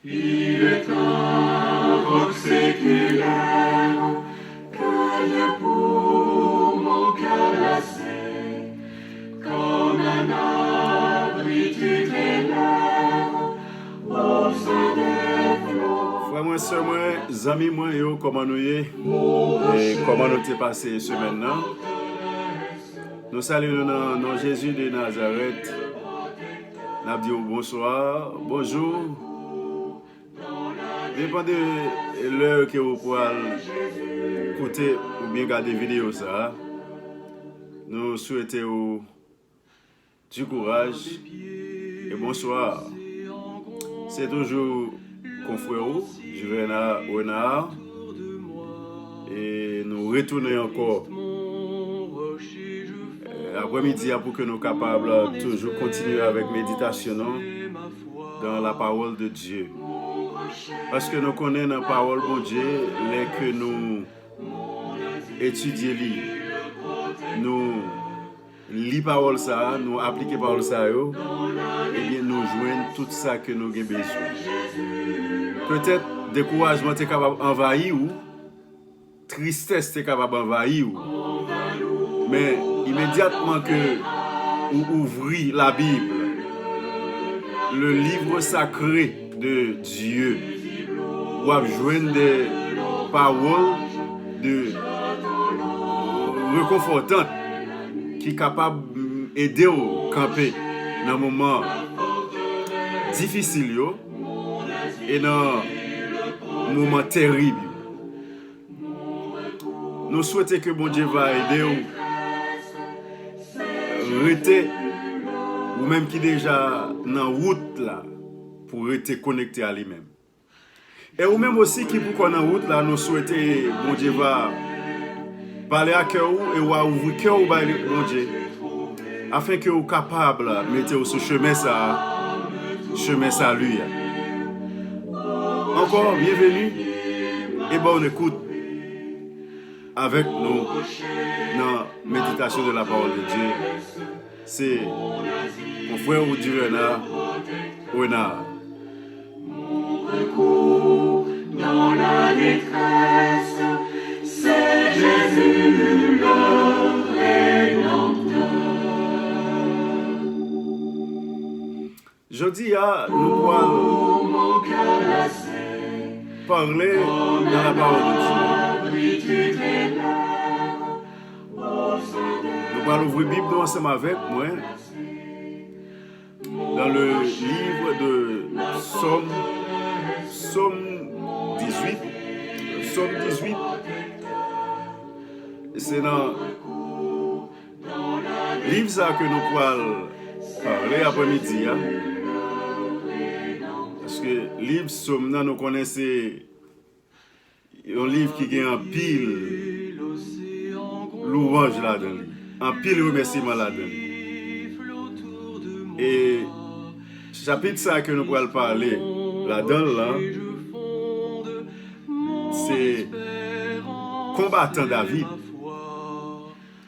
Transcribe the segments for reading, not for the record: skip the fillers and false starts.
Il est un roc séculaire que Dieu pour mon cœur lassé, comme un abri tutélaire au sein des flots. Frère moi, sœur moi, amis moi, yo, comment nous y est? Et comment nous t'es passé ce maintenant? Nous saluons dans nom Jésus de Nazareth. Nous disons bonsoir, bonjour. Dépend de l'heure que vous pouvez écouter ou bien regarder vidéo ça. Nous souhaitons du courage et bonsoir. C'est toujours confrère Juvenal Renard et nous retournons encore après-midi pour que nous soyons capables de toujours continuer avec méditation dans la parole de Dieu. Parce que nous connaissons la parole de Dieu, les que nous étudions, nous lisons la parole ça, nous appliquons la parole ça, et bien nous joignons tout ça que nous avons besoin. Peut-être découragement est capable d'envahir ou tristesse est capable d'envahir ou. Mais immédiatement que vous ouvrez la Bible, le livre sacré de Dieu, vous avez joindre des paroles de réconfortantes qui sont capables d'aider au camper dans un moment difficile et dans un moment terrible. Nous souhaitons que bon Dieu va aider vous. Rester ou même qui déjà dans route là pour rester connecté à lui-même. Et ou même aussi qui pour qu'on en route là nous souhaitons bon Dieu va parler à cœur et va ouvrir cœur au bon Dieu afin que vous capable mettre sur chemin salut. Encore bienvenue et bonne écoute avec nous dans la méditation de la parole de Dieu. C'est mon frère Juvenal Renard. Mon recours dans la détresse, c'est Jésus le Rédempteur. Jeudi, nous allons parler dans la parole de Dieu. Nous allons ouvrir la Bible ensemble avec moi dans le livre de Psaume 18. Psaume 18. C'est dans le livre ça que nous allons parler après-midi. Parce que le livre Psaume, nous connaissons un livre qui a un pile louange là-dedans. Un pile remerciement là-dedans. Et chapitre ça que nous allons parler là-dedans, là, c'est combattant David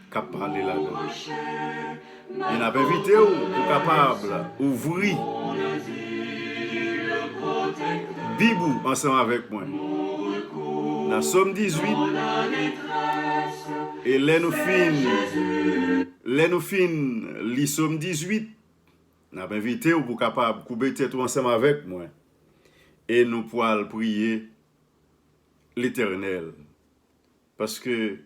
qui a parlé là-dedans. Il a invité pour capable d'ouvrir Bible ensemble avec moi. Dans Somme 18, et là nous fin li Somme 18, nous avons invité pour capable couper tête ensemble avec moi. Et nous pourrons prier l'Éternel. Parce que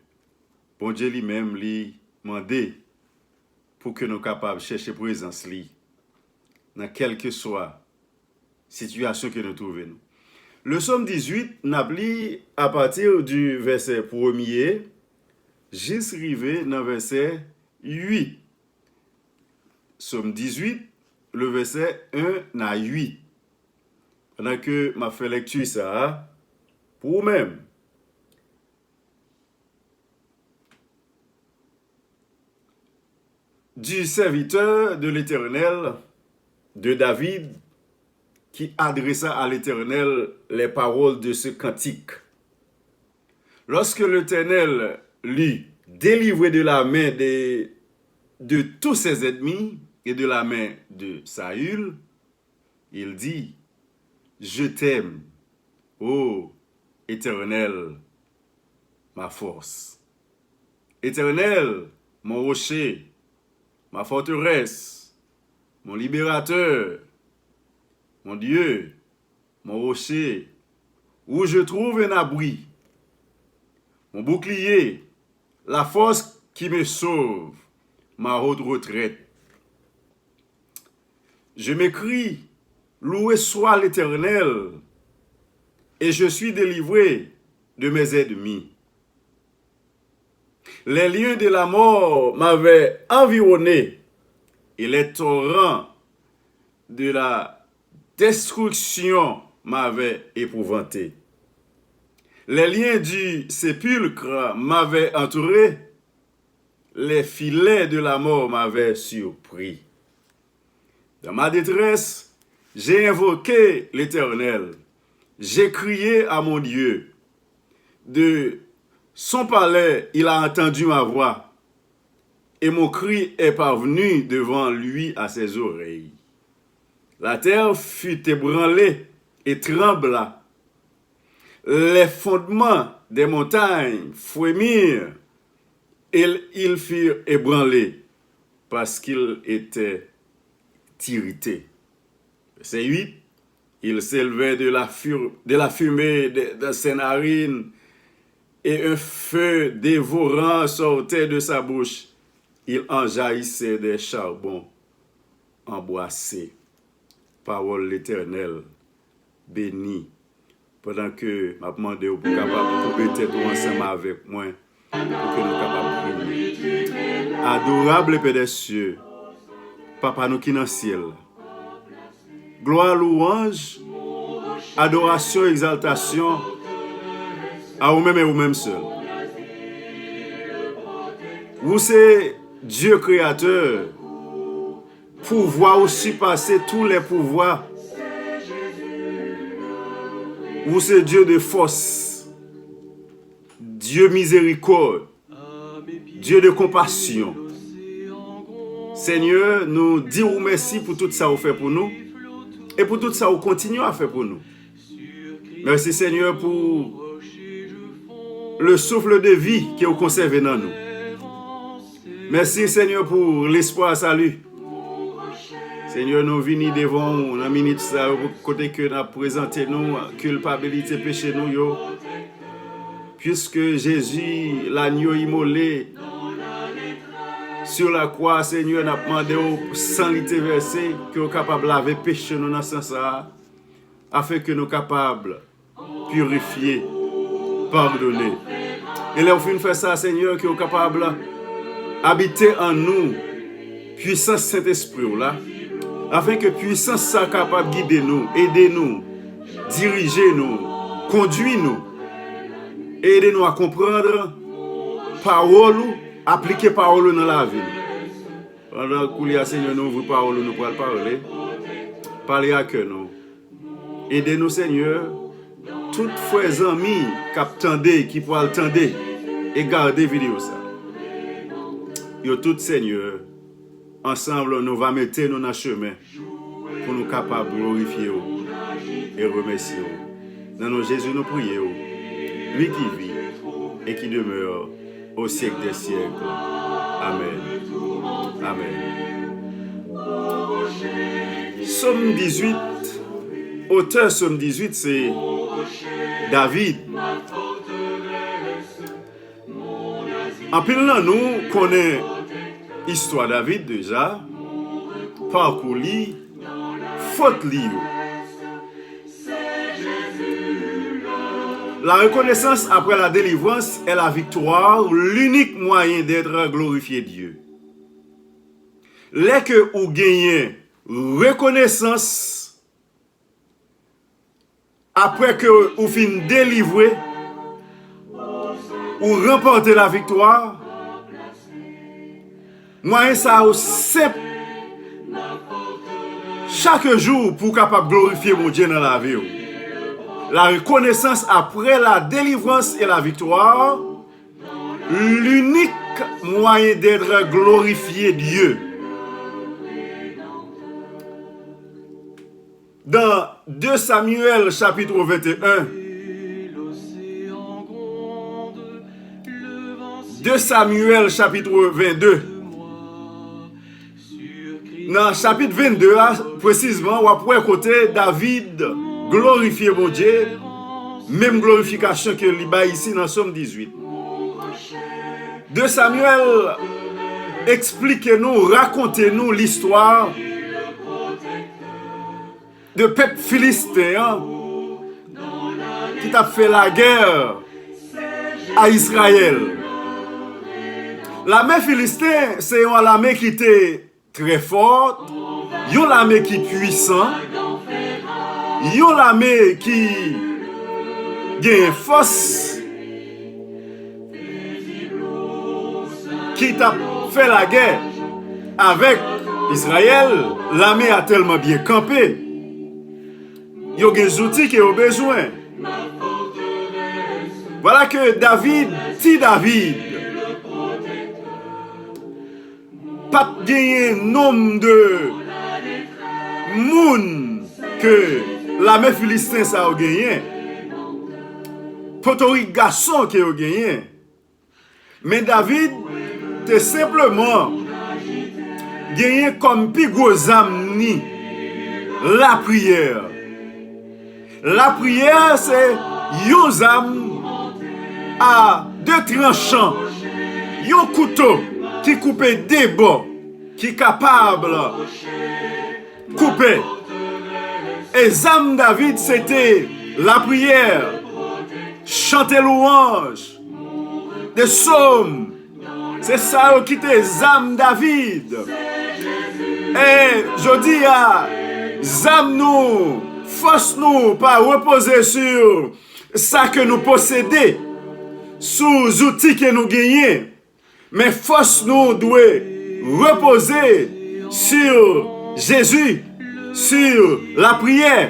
bon Dieu lui-même lui demandé pour que nous soyons capables de chercher présence lui dans quelle que soit situation que nous trouvons. Le Somme 18 n'a pris à partir du verset 1er jusqu'à arriver dans le verset 8. Somme 18, le verset 1 à 8. Pendant que je fais lecture ça pour vous-même. Du serviteur de l'Éternel, de David, qui adressa à l'Éternel les paroles de ce cantique. Lorsque l'Éternel l'eut délivré de la main de tous ses ennemis et de la main de Saül, il dit, je t'aime, ô Éternel, ma force. Éternel, mon rocher, ma forteresse, mon libérateur, mon Dieu, mon rocher, où je trouve un abri, mon bouclier, la force qui me sauve, ma haute retraite. Je m'écrie, loué soit l'Éternel, et je suis délivré de mes ennemis. Les liens de la mort m'avaient environné, et les torrents de la destruction m'avaient épouvanté. Les liens du sépulcre m'avaient entouré, les filets de la mort m'avaient surpris. Dans ma détresse, j'ai invoqué l'Éternel. J'ai crié à mon Dieu. De son palais, il a entendu ma voix, et mon cri est parvenu devant lui à ses oreilles. La terre fut ébranlée et trembla. Les fondements des montagnes frémirent, et ils furent ébranlés parce qu'ils étaient irrités. Verset 8. Il s'élevait de la fumée de ses narines, et un feu dévorant sortait de sa bouche. Il en jaillissait des charbons embrassés. Parole de l'Éternel, béni. Pendant que m'a demandé pour capable de peut-être ensemble avec moi, pour que nous capables de prier. Adorable Père des cieux, Papa nous qui dans le ciel. Gloire, louange, adoration, exaltation à vous-même et vous-même seul. Vous c'est Dieu créateur, pouvoir aussi passer tous les pouvoirs. Vous c'est Dieu de force, Dieu miséricorde, Dieu de compassion. Seigneur, nous disons merci pour tout ça que vous faites pour nous et pour tout ça que vous continuez à faire pour nous. Merci Seigneur pour le souffle de vie que vous conservez dans nous. Merci Seigneur pour l'espoir salut. Seigneur, nous venons devant vous dans la minute ça, côté que nous présenté nous, culpabilité, péché nous, yo. Puisque Jésus, l'agneau immolé sur la croix, Seigneur, n'a demandé au sang l'été versé, que nous capables de laver péché nous dans ce sens, afin que nous capables de purifier, pardonner. Et là, au fin de faire ça, Seigneur, que nous capables d'habiter en nous, puissance Saint-Esprit, là. Afin que puissance soit capable de guider nous, aider nous, diriger nous, conduire nous, aider nous à comprendre parole, appliquer parole dans la vie. Pendant que Seigneur nous ouvre parole, nous pourrons parler, parler à cœur nous. Aidez-nous Seigneur, toutes frères amis qui attendent, qui pourront attendre et garder vidéo ça. Yo tout Seigneur, ensemble, nous allons mettre nous dans le chemin pour nous capables de glorifier et remercier. Dans nos Jésus, nous prions, lui qui vit et qui demeure au siècle des siècles. Amen. Amen. Psaume 18, auteur Psaume 18, c'est David. En pile, nous connaissons l'histoire de David déjà, parcours li, faute li. La reconnaissance après la délivrance est la victoire, l'unique moyen d'être glorifié Dieu. Dès que vous gagnez reconnaissance, après que vous finissez délivrer, ou remporter la victoire, moyen ça au simple chaque jour pour capable glorifier mon Dieu dans la vie. La reconnaissance après la délivrance et la victoire, l'unique moyen d'être glorifié Dieu. Dans 2 Samuel chapitre 21. 2 Samuel chapitre 22. Dans chapitre 22, précisément, on va côté David glorifier mon Dieu, même glorification que il a ici dans Somme 18. 2 Samuel expliquez-nous, racontez-nous l'histoire de peuple philistéen qui a fait la guerre à Israël. L'armée philistine, c'est une armée qui était très forte, une armée qui est puissante, une armée qui a force, qui a fait la guerre avec Israël. L'armée a tellement bien campé. Il y a des outils qui ont besoin. Voilà que David, pas gagné nombre de moun que l'armée philistine ça a gagné. Potori garçon qui a gagné. Mais David te simplement gagné comme plus gros âme ni la prière. La prière c'est une âme à 2 tranchants, un couteau qui coupe des bords, qui est capable de couper. Et Zam David, c'était la prière, chanter louange, des psaumes. C'est ça qui était Zam David. Et je dis à Zam nous, force nous, pas reposer sur ça que nous possédons, sous outils que nous gagnons. Mais force nous doit reposer sur Jésus, sur la prière,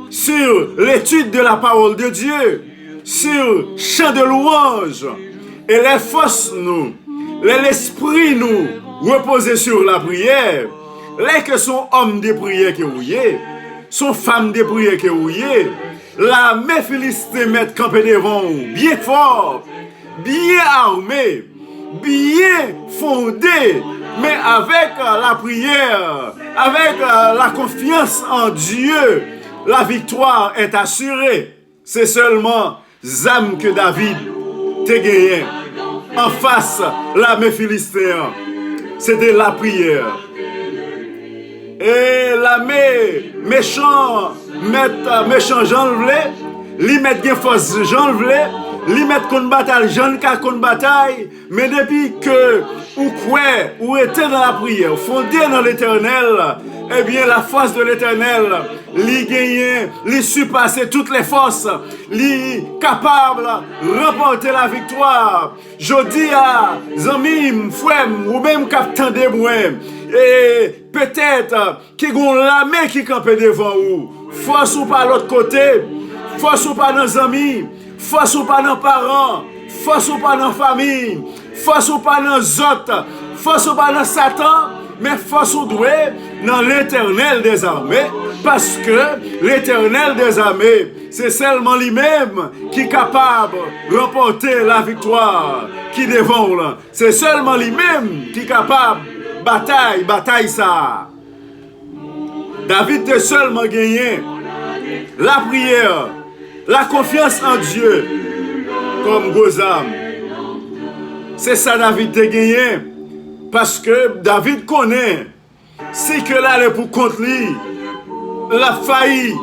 sur l'étude de la parole de Dieu, sur chant de louange. Et les forces nous, l'esprit nous reposer sur la prière. Les que sont hommes de prière que vous y sont femmes de prière que vous y l'armée philistine met campé devant bien fort, bien armé, bien fondé, mais avec la prière, avec la confiance en Dieu, la victoire est assurée. C'est seulement Zam que David t'a gagné. En face, l'armée philistine, c'était la prière. Et l'armée méchant, méchant Jean voulait, li mettre bien force Jean voulait, li mettre contre bataille Jean ka contre bataille, mais depuis que ou était dans la prière, fondé dans l'Éternel, eh bien la force de l'Éternel, li gagne, li surpasser toutes les forces, li capable de remporter la victoire. Je dis à Zamim, Fouem, ou même captain de moi, et peut-être qu'il y a l'armée qui campe devant vous. Force ou pas l'autre côté, force ou pas dans les amis, force ou pas dans les parents, force ou pas dans la famille, force ou pas dans les autres, force ou pas dans Satan, mais force ou doué dans l'Éternel des armées, parce que l'Éternel des armées, c'est seulement lui-même qui est capable de remporter la victoire qui devant là. C'est seulement lui-même qui est capable de bataille ça. David a seulement gagné la prière, la confiance en Dieu comme Gozam. C'est ça David a gagné. Parce que David connaît, si que là est pour contre lui, la failli,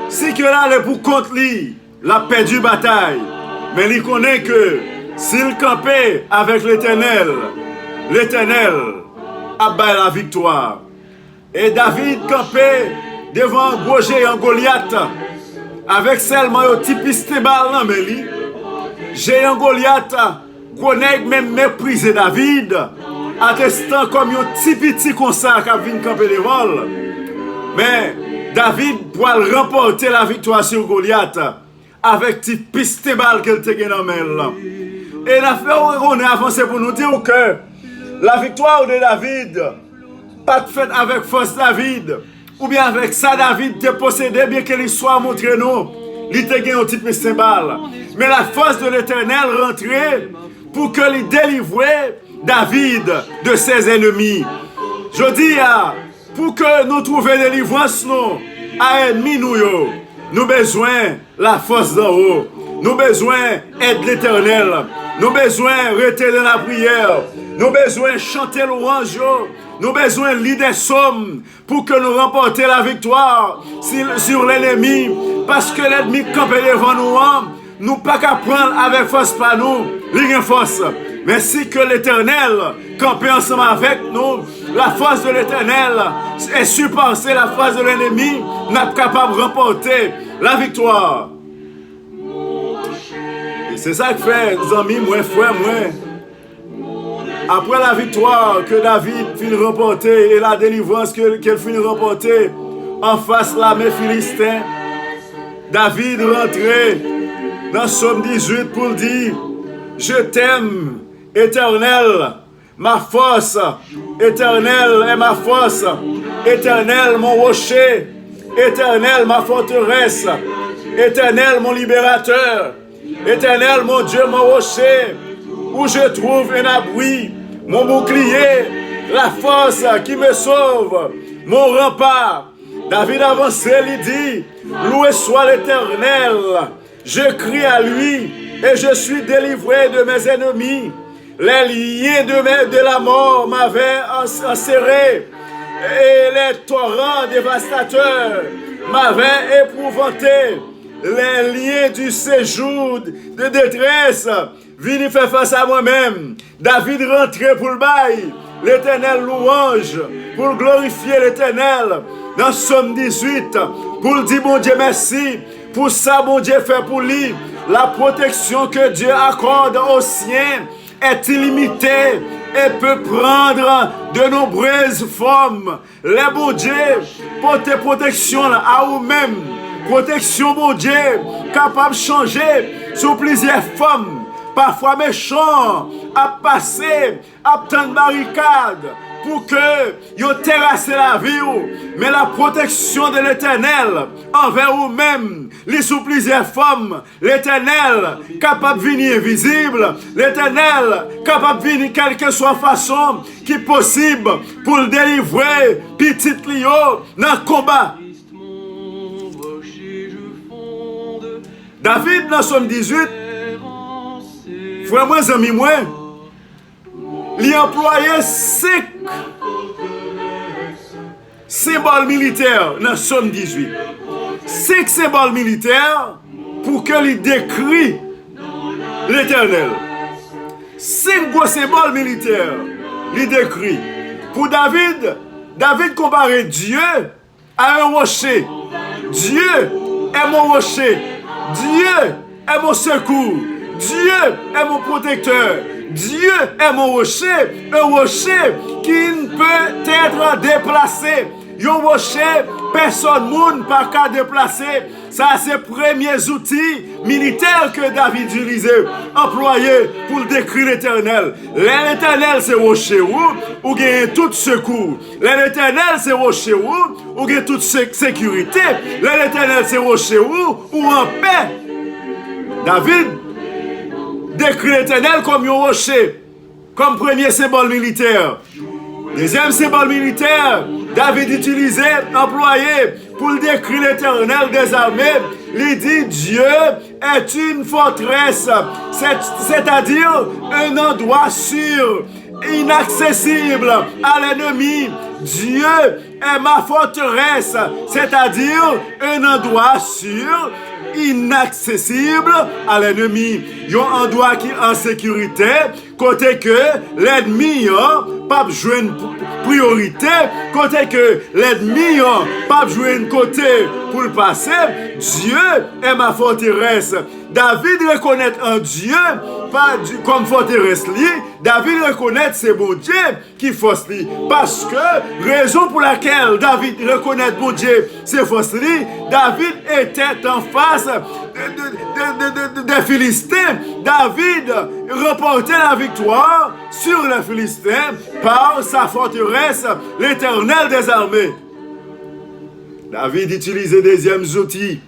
si que là est pour contre lui, la perdu bataille. Mais il connaît que s'il campait avec l'Éternel, l'Éternel a battu la victoire. Et David campait devant gros géant Goliath, avec seulement un petit pisté balle, mais lui, géant Goliath, connaît même méprisé David, attestant comme un petit comme ça qui a venu camper devant. Mais David doit remporter la victoire sur Goliath avec petit piste balle qu'elle te gagne dans main. Et l'affaire on est avancé pour nous dire que la victoire de David pas faite avec force David, ou bien avec ça David te possédé, bien que l'histoire montre nous, il te gagne un type symbole. Mais la force de l'Éternel rentrait pour que il délivrait David de ses ennemis. Je dis, pour que nous trouvions délivrance, nous, à ennemis, nous besoin la force d'en haut. Nous besoin aide l'Éternel. Nous besoin rester dans la prière. Nous besoin chanter louange. Nous besoin lire des psaumes pour que nous remportions la victoire sur l'ennemi. Parce que l'ennemi campe devant nous, nous pas qu'à prendre avec force par nous, ligne force. Mais si que l'Éternel campe ensemble avec nous, la force de l'Éternel est surpassée la force de l'ennemi, n'est capable de remporter la victoire. Et c'est ça que fait, amis, moi, frère, moi. Après la victoire que David finit remporter et la délivrance qu'elle finit remporter en face de l'armée philistin, David rentrait dans Psaume 18 pour dire: je t'aime, Éternel, ma force, Éternel est ma force, Éternel mon rocher, Éternel ma forteresse, Éternel mon libérateur, Éternel mon Dieu, mon rocher, où je trouve un abri, mon bouclier, la force qui me sauve, mon rempart. David avançait, il dit: loué soit l'Éternel, je crie à lui et je suis délivré de mes ennemis. Les liens de la mort m'avaient enserré et les torrents dévastateurs m'avaient épouvanté. Les liens du séjour de détresse viennent faire face à moi-même. David rentrait pour le bail, l'Éternel louange, pour glorifier l'Éternel. Dans Psaume 18, pour dire bon Dieu merci, pour ça bon Dieu fait pour lui. La protection que Dieu accorde aux siens est illimitée et peut prendre de nombreuses formes. Les bon Dieu portent protection à vous-même. Protection bon Dieu capable de changer sous plusieurs formes. Parfois méchant, à passer, à prendre barricade pour que vous terrassez la vie. Mais la protection de l'Éternel envers vous-même, les sous plusieurs formes, l'Éternel capable de venir invisible, l'Éternel capable de venir quelle que soit façon qui est possible pour le délivrer, petit Lio, dans le combat. David, dans Psaume 18, frère moi, ami moi, il employait 5 symboles militaires dans Psaume 18. 5 symboles militaires pour que il décrit l'Éternel. 5 gros symboles militaires, il décrit. Pour David, David comparait Dieu à un rocher. Dieu est mon rocher. Dieu est mon secours. Dieu est mon protecteur. Dieu est mon rocher. Un rocher qui ne peut être déplacé. Un rocher, personne ne peut pas déplacer. Ça, c'est les premiers outils militaires que David utilisait, employés pour décrire l'Éternel. L'Éternel, c'est rocher où gagne tout secours. L'Éternel, c'est rocher où gagne toute sécurité. L'Éternel, c'est rocher où en paix. David décrit l'Éternel comme un rocher, comme premier symbole militaire. Deuxième symbole militaire, David utilisait, employé pour décrire l'Éternel des armées. Il dit Dieu est une forteresse, c'est-à-dire un endroit sûr, inaccessible à l'ennemi. Dieu est ma forteresse, c'est-à-dire un endroit sûr, inaccessible à l'ennemi. Il y a un endroit qui est en sécurité, côté que l'ennemi pas jouer une priorité, côté que l'ennemi pas jouer une côté pour le passer. Dieu est ma forteresse. David reconnaît un Dieu pas comme forteresse li. David reconnaît c'est bon Dieu qui force li. Parce que raison pour laquelle David reconnaît bon Dieu c'est force li, David était en face des Philistins. David remportait la victoire sur les Philistins par sa forteresse, l'Éternel des armées. David utilisait deuxième outil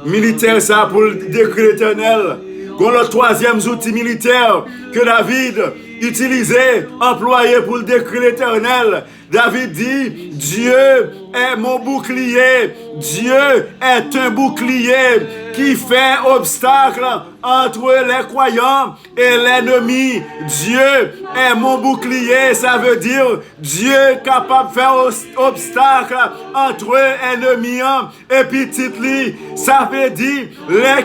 militaire ça pour décrire l'Éternel. Qu'on le troisième outil militaire que David utilisait, employé pour décrire l'Éternel. David dit, Dieu est mon bouclier. Dieu est un bouclier qui fait obstacle entre les croyants et l'ennemi. Dieu est mon bouclier. Ça veut dire Dieu est capable de faire obstacle entre ennemis et petit li. Ça veut dire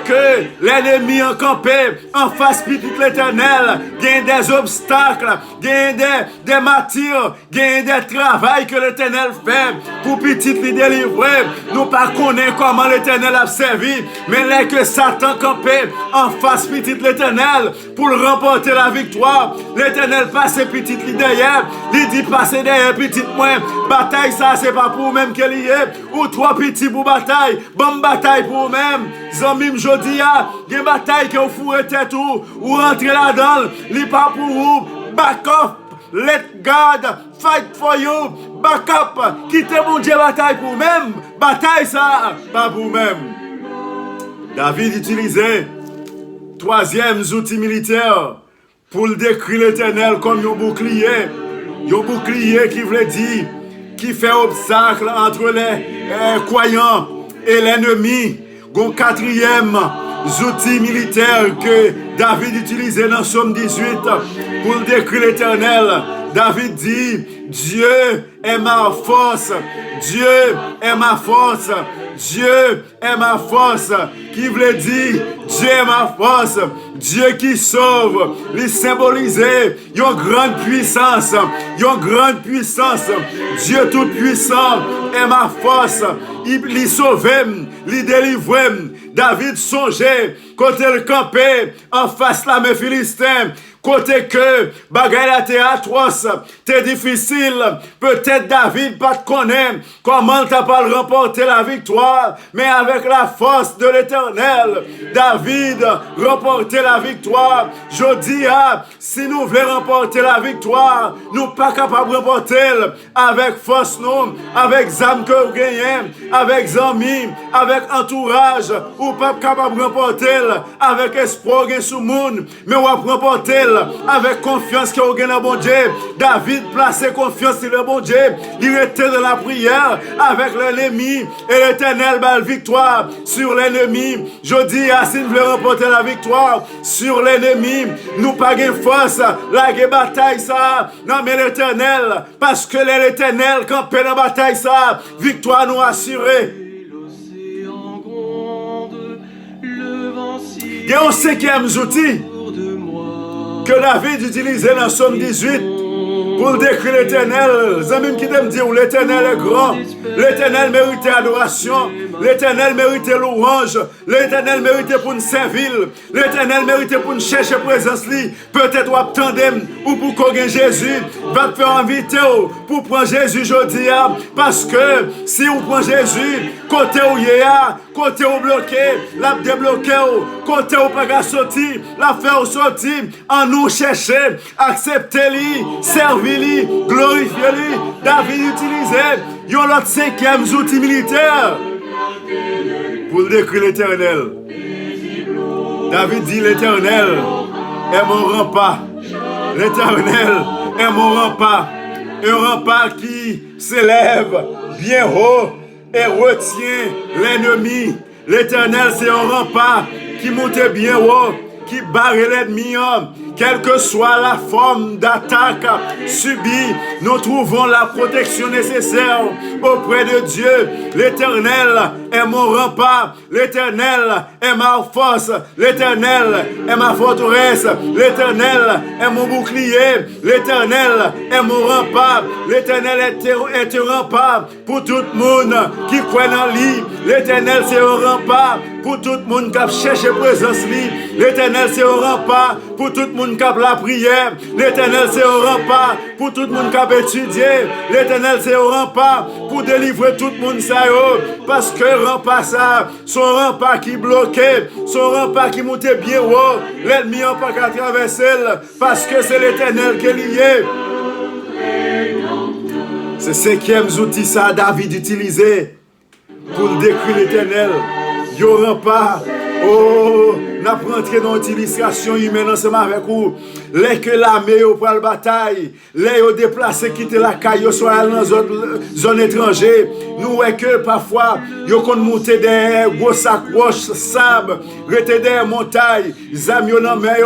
que l'ennemi en campé en face petit l'Éternel. Gagne des obstacles, gagne des matières, gagne des travail que l'Éternel fait pour petit li délivrer. Nous pas connaissons comment l'Éternel a servi, mais là que Satan campé en face petit l'Éternel pour remporter la victoire, l'Éternel passe petit li derrière, il dit passer derrière petit moins. Bataille ça c'est pas pour même qu'elle y est, ou trois petits pour bataille, bonne bataille pour même. Zomim jodi a, gen bataille que vous fourrez tête ou rentrer là-dedans, li pas pour vous, back off. Let God fight for you. Back up. Quittez mon Dieu bataille pour vous-même. Bataille ça, pas pour vous-même. David utilisait troisième outil militaire pour décrire l'Éternel comme un bouclier. Un bouclier qui veut dire qui fait obstacle entre les croyants et l'ennemi. Un quatrième outil militaire que David utilisait dans Somme 18 pour décrire l'Éternel. David dit, Dieu est ma force, Dieu est ma force, Dieu est ma force, qui veut dire, Dieu est ma force, Dieu qui sauve, il symbolisait une grande puissance, Dieu tout puissant est ma force, il sauve, il délivre. David songeait, côté le campé, en face la me Philistin, côté que bagaille la t'es atroce, t'es difficile, peut-être David pas te connaît comment t'as pas remporté la victoire, mais avec la force de l'Éternel, David remportait la victoire. Je dis, si nous voulons remporter la victoire, nous pas capables de remporter avec force, nous, avec âme que vous gagnez, avec amis, avec entourage, ou pas capable de remporter avec espoir et sous monde, mais on va remporter avec confiance que vous gagnez dans bon Dieu. David plaçait confiance sur le bon Dieu. Il était dans la prière avec l'ennemi et l'Éternel bat la victoire sur l'ennemi. Je dis, si nous voulons remporter la victoire sur l'ennemi, nous pas de force, la bataille ça, non mais l'Éternel, parce que l'Éternel campé dans la bataille ça, victoire nous assurée. Il y a un cinquième outil que David utilisait dans Somme 18 pour décrire l'Éternel. Zamim qui me dire l'Éternel est grand, l'Éternel mérite adoration, l'Éternel mérite louange, l'Éternel mérite pour nous servir, l'Éternel mérite pour nous chercher présence li. Peut-être ou attendez ou pour qu'on gagne Jésus, va te faire inviter pour prendre Jésus aujourd'hui, parce que si on prend Jésus, côté où il y a, côté où bloqué, la débloqué, côté où pas sortir, la faire sortir, en nous chercher, accepter lui, servir lui, glorifier lui. David utilisait l'autre cinquième outil militaire pour décrire l'Éternel. David dit l'Éternel est mon rempart. L'Éternel est mon rempart. Un rempart qui s'élève bien haut et retient l'ennemi. L'Éternel, c'est un rempart qui monte bien haut, qui barre l'ennemi. Quelle que soit la forme d'attaque subie, nous trouvons la protection nécessaire auprès de Dieu. L'Éternel est mon rempart, l'Éternel est ma force, l'Éternel est ma forteresse, l'Éternel est mon bouclier, l'Éternel est mon rempart, l'Éternel est un rempart pour tout le monde qui croit en lui. L'Éternel c'est un rempart pour tout le monde qui cherche présence lui. L'Éternel c'est un rempart pour tout le monde qui a la prière. L'Éternel c'est un rempart pour tout le monde qui a étudié. L'Éternel c'est un rempart pour délivrer tout le monde ça. Parce que rempart ça, son rempart qui bloquait, son rempart qui montait bien haut, l'ennemi n'a pas qu'à traverser parce que c'est l'Éternel qui est lié. C'est cinquième outil ça David utilisait pour décrire l'Éternel. Yo rempart. Oh, n'a pas entré dans l'utilisation humaine ensemble avec vous. Les que l'armée au pour la bataille, les au déplacé quitter la caille, soit dans une zone étrangère. Nous voyons que parfois, yo kon monter des gros sacoches, sable, rete des montagnes, zam yo nan men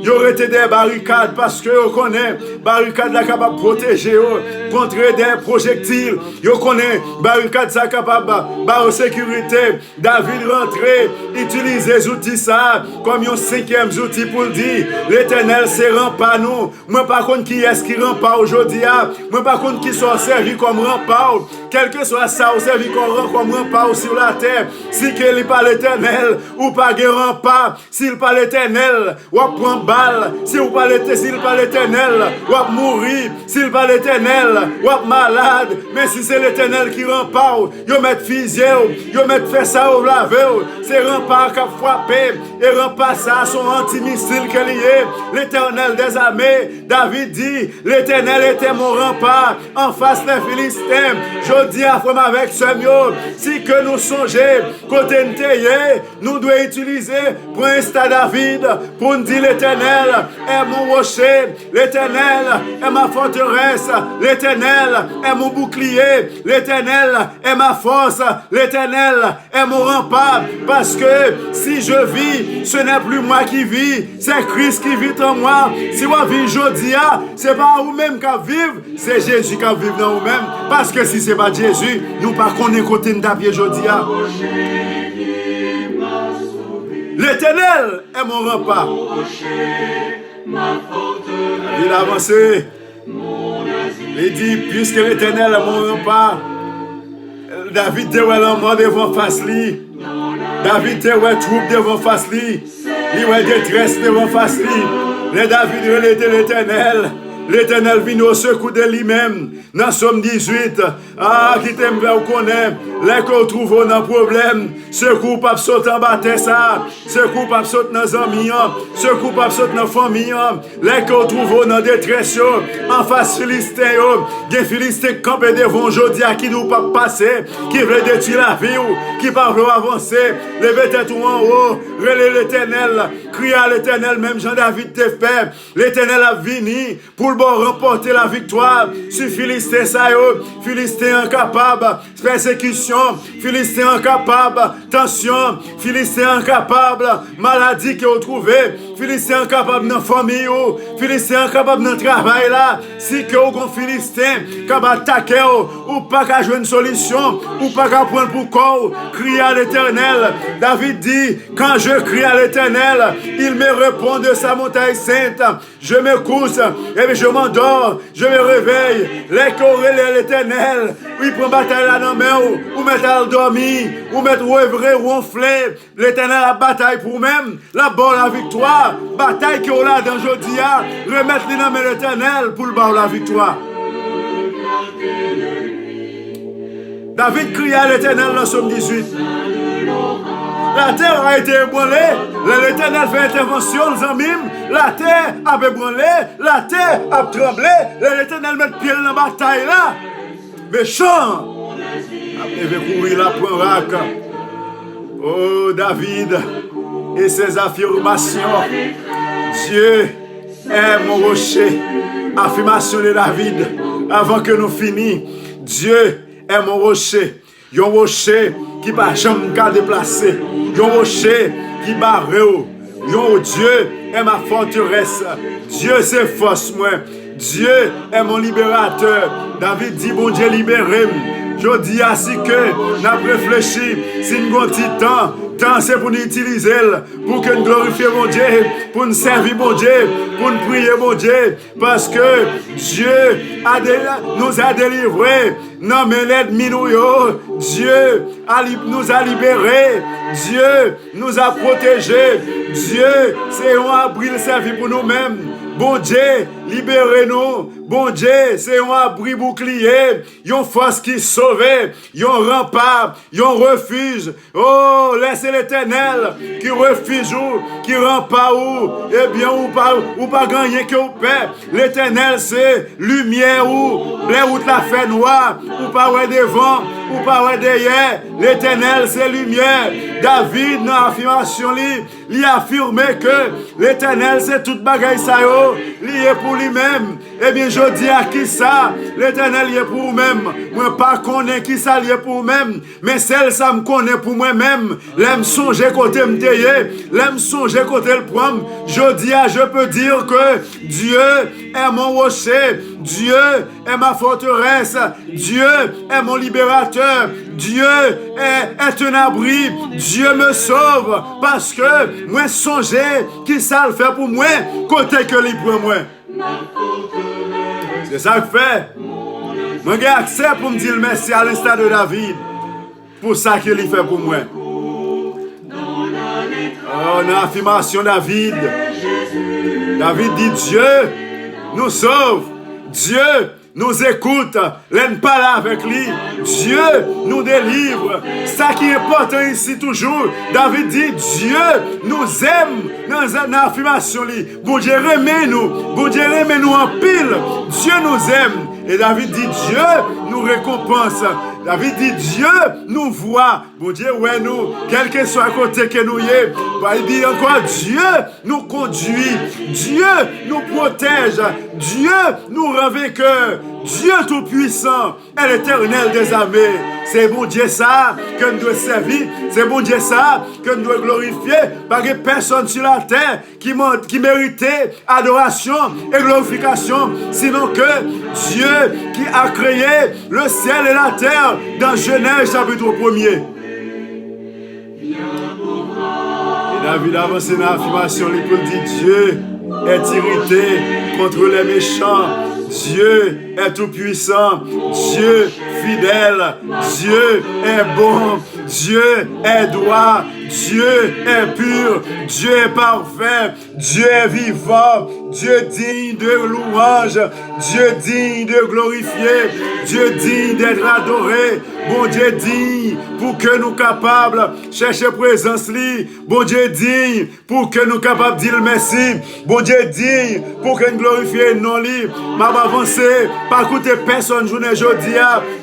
yo rete des barricades parce que yo connaît barricade la capable protéger yo contre des projectiles. Yo connaît barricade ça capable ba sécurité. David rentré, utilise les outils ça comme un cinquième outil pour dire l'Éternel c'est rempart nous. Moi par contre qui est-ce qui rempart aujourd'hui? Moi par contre qui soit servi comme rempart, quel que soit ça ou servi comme rempart sur la terre. Si qu'il n'est pas l'Éternel ou pas de rempart, s'il pas l'Éternel, ou prend balle, s'il pas l'Éternel, ou mourir, s'il pas l'Éternel, ou malade, mais si c'est l'Éternel qui rempart, yo met fusil, yo met fait ça au laver, c'est rempart qui a frappé, et rempart ça son anti-missile que lié, l'Éternel des armées. David dit, l'Éternel était mon rempart en face des Philistins. Je dis à frère avec ce mieux, si que nous songeons, côté nous devons utiliser pour installer David, pour nous dire l'Éternel est mon rocher, l'Éternel est ma forteresse, l'Éternel est mon bouclier, l'Éternel est ma force, l'Éternel est mon rempart, parce que si je vis, ce n'est plus moi qui vis, c'est Christ qui vit en moi. Si vous vivez aujourd'hui, ce n'est pas vous-même qui vivez, c'est Jésus qui vit dans vous-même, parce que si ce n'est pas Jésus, nous ne connaissons pas côté de David aujourd'hui. L'Éternel est mon rempart. Il a avancé. Il dit, puisque l'Éternel est mon rempart, David te voit l'homme devant face lui. David te voit troupe devant face lui. Il voit détresse devant face lui. Les David relaient l'Éternel. L'Éternel vient au secours de lui-même. Dans Somme 18, qui t'aime bien connaître, les qu'on trouve dans problème, secours pas sauter en bataille ça, secours pas sauter dans les amis, secours pas sauter dans la famille, les qu'on trouve dans détresse, en face Philistin, des Philistins campés devant aujourd'hui à qui nous pas passer, qui veulent détruire la vie, qui pas veulent avancer, levez tête en haut, relève l'Éternel, crie à l'Éternel, même Jean-David te fait, l'Éternel a venu pour le bon remporter la victoire sur Philistin. Philistin incapable, persécution, Philistin incapable, tension, Philistin incapable, maladie que vous trouvez, Philistin incapable dans la famille, Philistin incapable dans le travail là, si que vous avez Philistin capable d'attaquer ou pas qu'à jouer une solution, ou pas qu'à prendre pour corps, crier à l'Éternel. David dit, quand je crie à l'Éternel, il me répond de sa montagne sainte, je me couche, et bien je m'endors, je me réveille, les corrélés l'Éternel, il prend bataille là dans la main, ou mettre à dormir, ou mettre œuvrer, ou enfler, l'Éternel a bataille pour même, la bonne la victoire, bataille qui est là dans aujourd'hui, remettre les noms de l'Éternel pour le bas la victoire. David crie à l'Éternel dans Somme 18. La terre a été ébranlée, l'Éternel fait intervention, les amis, la terre a ébranlé, la terre a tremblé, l'Éternel met pied dans la bataille là. Méchant, après courir la poirac. Oh David et ses affirmations. Dieu est mon rocher. Affirmation de David avant que nous finissions. Dieu est mon rocher. Un rocher qui ne va jamais déplacer. Un rocher qui barre. Dieu est ma forteresse. Dieu c'est force moi. Dieu est mon libérateur. David dit bon Dieu libérez-moi. Je dis ainsi que nous avons réfléchi, si nous avons petit temps c'est pour nous utiliser, pour que nous glorifions mon Dieu, pour nous servir mon Dieu, pour nous prier mon Dieu, parce que Dieu nous a délivrés, non mais l'ennemi nous, Dieu nous a libérés, Dieu nous a protégés, Dieu c'est un abri servi pour nous-mêmes. Bon Dieu, libérez-nous. Bon Dieu, c'est un abri bouclier, une force qui sauve, un rempart, un refuge. Oh, laissez l'Éternel qui refuge ou, qui rempart ou, eh bien, ou pas gagner que vous paix. L'Éternel, c'est lumière ou, là où la fait noire, ou pas ouais devant, ou pas ouais derrière. L'Éternel, c'est lumière. David, dans l'affirmation, il affirmé que l'Éternel, c'est toute bagaille ça yo, lié pour lui-même. Eh bien, je dis à qui ça? L'Éternel y est pour vous-même. Moi, pas connais qui ça lié pour vous-même, mais celle ça me connaît pour moi-même. L'aime songer côté me tailler, l'aime songer côté le prendre. Je dis à, je peux dire que Dieu est mon rocher, Dieu est ma forteresse, Dieu est mon libérateur, Dieu est un abri, Dieu me sauve parce que moi songer qui ça le fait pour moi, côté que il pour moi. C'est ça que fait. Moi j'ai accès pour me dire merci à l'instar de David pour ça qu'il fait pour moi. Oh, dans l'affirmation David dit Dieu nous sauve, Dieu nous écoute, l'aime pas là avec lui, Dieu nous délivre. Ça qui est important ici toujours, David dit Dieu nous aime dans l'affirmation. Bon Dieu remet nous, bon Dieu remet nous en pile, Dieu nous aime. Et David dit Dieu nous récompense. David dit Dieu nous voit. Bon Dieu, ouais nous, quel que soit côté que nous y est. Il dit encore Dieu nous conduit. Dieu nous protège. Dieu nous rend vainqueurs. Dieu tout-puissant est l'Éternel des armées. C'est bon Dieu ça que nous devons servir. C'est bon Dieu ça que nous devons glorifier. Parce que personne sur la terre qui méritait adoration et glorification. Sinon que Dieu qui a créé le ciel et la terre dans Genèse chapitre 1er. Et David avance dans l'affirmation, il peut dire Dieu est irrité contre les méchants. Dieu est tout-puissant, Dieu fidèle, Dieu est bon, Dieu est droit, Dieu est pur, Dieu est parfait, Dieu est vivant, Dieu digne de louange, Dieu digne de glorifier, Dieu digne d'être adoré, bon Dieu digne pour que nous capables chercher présence li, bon Dieu digne pour que nous capables dire merci, bon Dieu digne pour que nous glorifions non li, m'a avancé, pas écouter personne journée aujourd'hui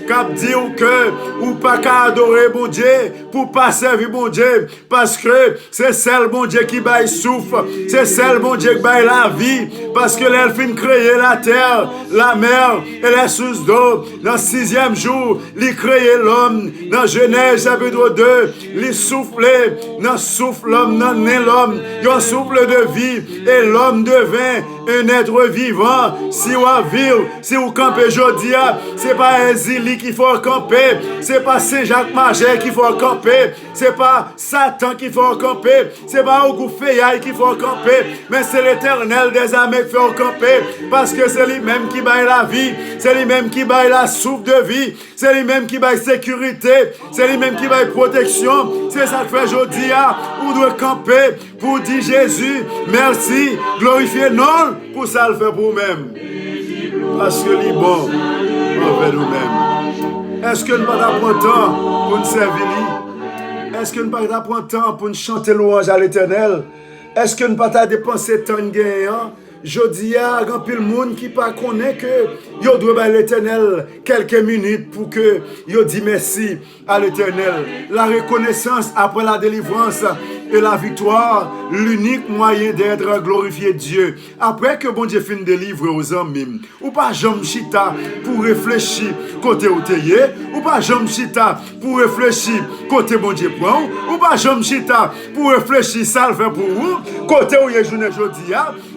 cap dire que ou pas qu'à adorer bon Dieu pour pas servir bon Dieu parce que c'est celle bon Dieu qui baille souffle, c'est celle bon Dieu qui baille la vie parce que l'elfine créé la terre, la mer et les sources d'eau. Dans le 6e jour, il créé l'homme. Dans Genèse chapitre 2, il soufflait, dans souffle l'homme, dans né l'homme, il y a un souffle de vie et l'homme devint un être vivant. Si vous vivez, si vous campez aujourd'hui, c'est pas Ezili qu'il faut camper, c'est pas Saint-Jacques Mager qu'il faut camper, c'est pas Satan qu'il faut camper, c'est pas Ogoufeyaï qu'il faut camper, mais c'est l'Éternel des armées qu'il faut camper, parce que c'est lui-même qui baille la vie, c'est lui-même qui baille la souffle de vie, c'est lui-même qui baille sécurité, c'est lui-même qui baille protection. C'est ça que fait aujourd'hui, on doit camper pour dire Jésus, merci, glorifier non, pour ça le fait pour nous-mêmes. Parce que il est bon envers nous-mêmes. Est-ce que nous ne pas prendre temps pour nous servir? Est-ce que nous ne pas prendre temps pour nous chanter louange à l'Éternel? Est-ce que nous ne pas dépenser tant de gain? Je dis il y a un peu de monde qui ne connaît que yo doit l'Éternel quelques minutes pour que yo dit merci à l'Éternel. La reconnaissance après la délivrance et la victoire, l'unique moyen d'être glorifié Dieu. Après que bon Dieu finit de délivrer aux hommes, ou pas jamais chita pour réfléchir côté où tu es, ou pas jamais chita pour réfléchir côté bon Dieu prend, ou pas jamais chita pour réfléchir ça le fait pour vous, côté où il est journée aujourd'hui.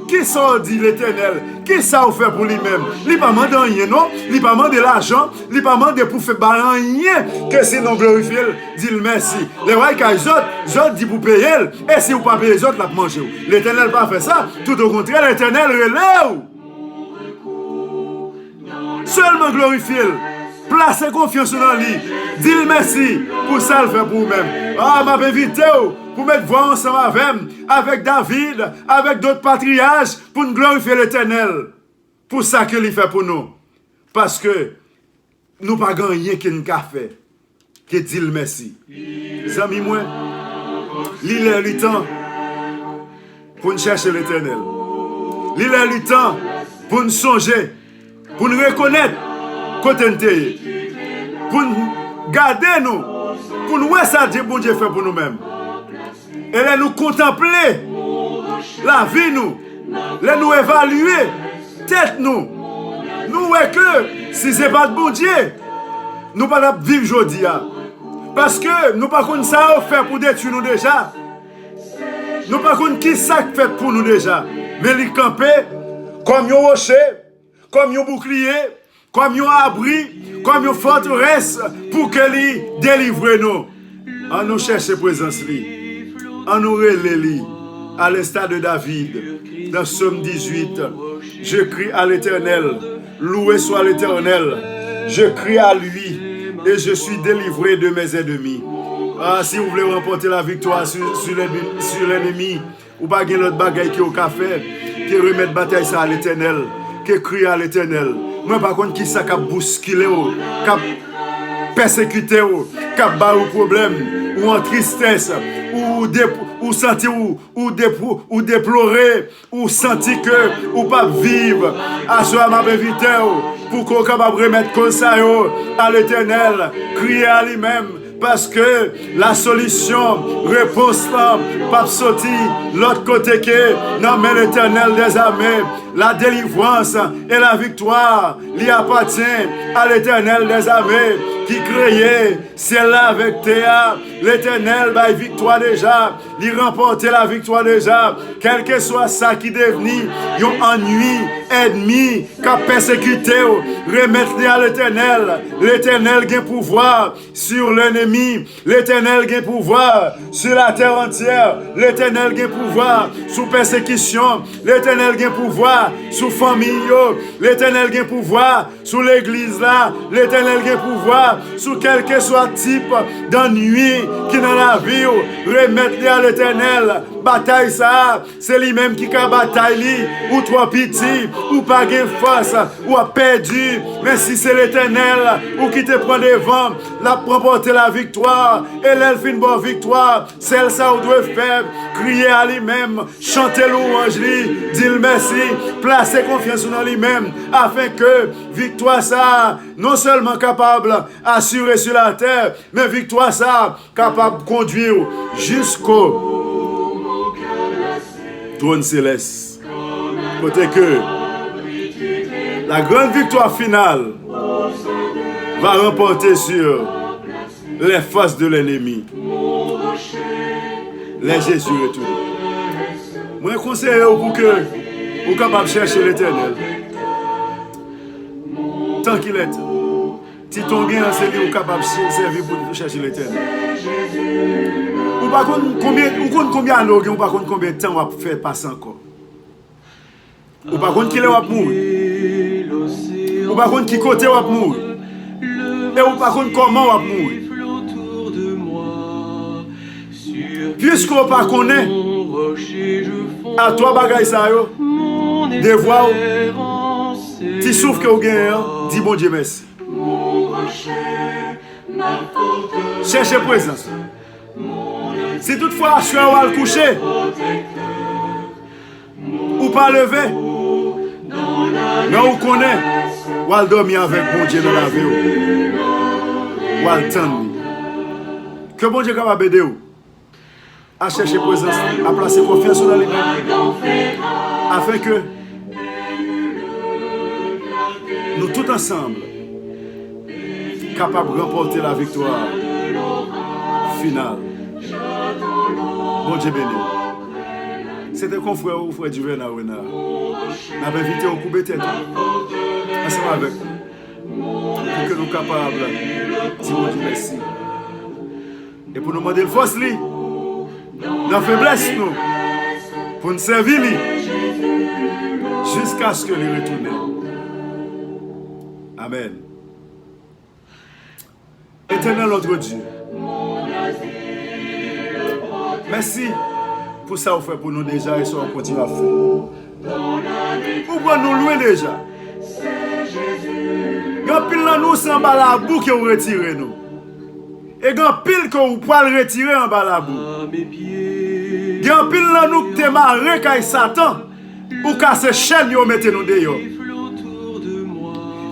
Qui ça dit l'Éternel? Qui ça fait pour lui-même? Il n'a pas demandé rien, non? Il n'a pas demandé l'argent, il n'a pas demandé pour faire rien que sinon glorifier, dit merci. Les rois qui ont dit pour payer, et si vous ne pas payer les autres, la manger. L'Éternel n'a pas fait ça, tout au contraire, l'Éternel relève. Seulement glorifier. Placez confiance dans lui. Dis merci pour ça le faire pour vous-même. Ah, m'a invité pour mettre voix ensemble avec David, avec d'autres patriarches, pour nous glorifier l'Éternel. Pour ça qu'il fait pour nous. Parce que nous pas rien qui nous a fait. Qui dit le merci. Amis moi, l'île est le temps pour nous chercher l'Éternel. L'île est le temps pour nous songer, pour nous reconnaître côté nous, pour nous garder nous, pour nous voir ça Dieu bon Dieu fait pour nous-mêmes. Et là nous contempler la vie nous, là nous évaluer tête nous. Nous voyons que si ce n'est pas de bon Dieu, nous ne pouvons pas vivre aujourd'hui. Parce que nous ne pouvons pas ça faire pour détruire nous déjà. Nous ne pouvons pas qui ça fait pour nous déjà. Mais les camper comme un rocher, comme un bouclier, comme un abri, comme une forteresse pour que les délivre nous. En nous chercher présence, en nous relayer à l'instar de David, dans Psaume 18, je crie à l'Éternel, loué soit l'Éternel, je crie à lui et je suis délivré de mes ennemis. Ah, si vous voulez remporter la victoire sur l'ennemi, ou pas gagner l'autre bagaille qui est au café, qui remettre bataille ça à l'Éternel, qui crie à l'Éternel. Moi par contre qui ça qui a bousculé, qui a persécuté, qui a barré au problème, ou en tristesse, ou sentir ou déplorer, ou sentir que ou pas vivre. À ce moment m'a invité pour qu'on capable remettre comme ça à l'Éternel, crier à lui-même. Parce que la solution, réponse là, pas sorti l'autre côté que non mais l'Éternel des armées, la délivrance et la victoire lui appartient à l'Éternel des armées qui créait ciel-là avec terre. L'Éternel va victoire déjà, lui remporter la victoire déjà, quel que soit ça qui devenu un ennui, ennemi, qui a persécuté, remettre à l'Éternel. L'Éternel a pouvoir sur l'ennemi, l'Éternel a pouvoir sur la terre entière, l'Éternel a pouvoir sous persécution, l'Éternel a pouvoir sous famille, l'Éternel a pouvoir sous l'église là, l'Éternel a pouvoir sous quel que soit type d'ennui qui dans la vie, remettre à l'Éternel. Bataille ça, c'est lui-même qui a bataille, ou trop petit, ou pas de force, ou a perdu. Mais si c'est l'Éternel, ou qui te prend devant, la remporter la victoire, et l'elfine bonne victoire, celle ça ou doit faire, crier à lui-même, chanter louange lui, dire merci, placer confiance dans lui-même, afin que victoire ça, non seulement capable d'assurer sur la terre, mais victoire ça, capable de conduire jusqu'au trône céleste. Côté que la grande victoire finale va remporter sur les forces de l'ennemi. Les Jésus retournent. Moi, je conseille pour que vous soyez capable de chercher l'Éternel. Tant qu'il est. Si ton gain c'est lui, vous capable de servir pour chercher l'Éternel. Ou pas combien d'années, ou pas combien de temps on va faire passer encore. Ou pas qui va mourir. Ou pas qui côté va mourir. Et ou pas comment va mourir. Puisqu'on pas connaît, à toi bagaille ça yo, devoir, tu souffres que vous gagnez, dis bon Dieu merci. Cherchez présence. Si toutefois je suis à le coucher, ou pas lever, mais on connaît, ou à dormir avec bon Dieu dans la vie, ou à attendre. Que bon Dieu est capable d'aider vous à chercher présence, à placer confiance dans lui-même, afin que nous tous ensemble capables de remporter la victoire finale. Bon Dieu béni. C'était qu'on frère ou frère Juvenal Renard. On avait invité au coup de tête ensemble avec nous pour que nous soyons capables de dire bon Dieu merci. Et pour nous demander le force, dans la faiblesse, nous, pour nous servir jusqu'à ce que nous retournions. Amen. Éternel notre Dieu, Merci pour ça, vous faites pour nous déjà et ça, on continue à faire. Pourquoi nous louer déjà? Quand pile là, nous, c'est en bas la boue que vous retirez nous. Et quand pile que vous pouvez le retirer en bas la boue. Quand pile là, nous, qui te marré quand Satan, ou casser chaîne, vous mettez nous dehors.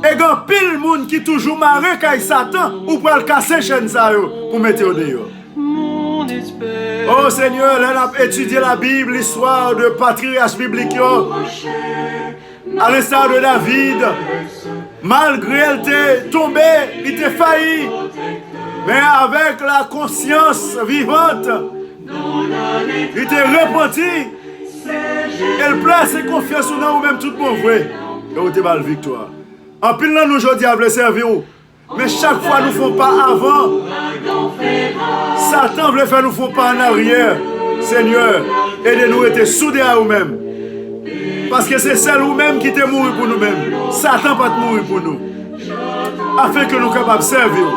Et quand pile monde qui toujours marré quand Satan, ou pouvez le casser chaîne ça pour mettre au dehors. Oh Seigneur, là, on a étudié la Bible, l'histoire de patriarche biblique, à l'instar de David. Malgré elle était tombée, il était failli. Mais avec la conscience vivante, il était repenti. Elle place confiance en nous-mêmes tout bon vrai. Et on te bat la victoire. En pile, nous aujourd'hui, à servir. Mais chaque fois, nous ne faisons pas avant. Satan veut faire nous faire pas en arrière. Seigneur, aidez-nous à être soudés à nous-mêmes. Parce que c'est celle nous-mêmes qui t'est mort pour nous-mêmes. Satan pas mourir pour nous. Afin que nous soyons capables de servir.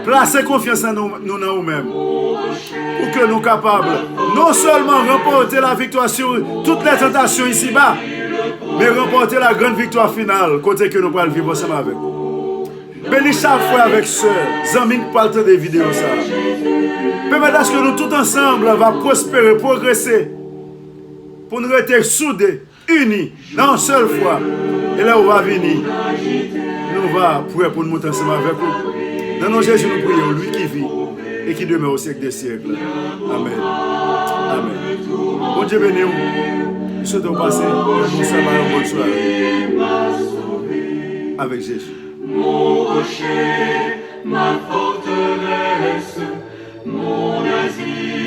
Placez confiance en nous-mêmes. Pour que nous soyons capables non seulement remporter la victoire sur toutes les tentations ici-bas, mais remporter la grande victoire finale, côté que nous pourrons vivre ensemble avec. Bénis chaque fois avec sœur, amis qui parlent des vidéos. Permettez à ce que nous tous ensemble va prospérer, progresser, pour nous rester soudés, unis, dans une seule foi. Et là, on va venir, nous va prêts pour nous monter ensemble avec vous. Dans nos Jésus, nous prions, lui qui vit et qui demeure au siècle des siècles. Amen. Amen. Bon Dieu béni vous. Je souhaite vous passer un bon sabbat, une bonne soirée avec Jésus. Mon rocher, ma forteresse, mon asile.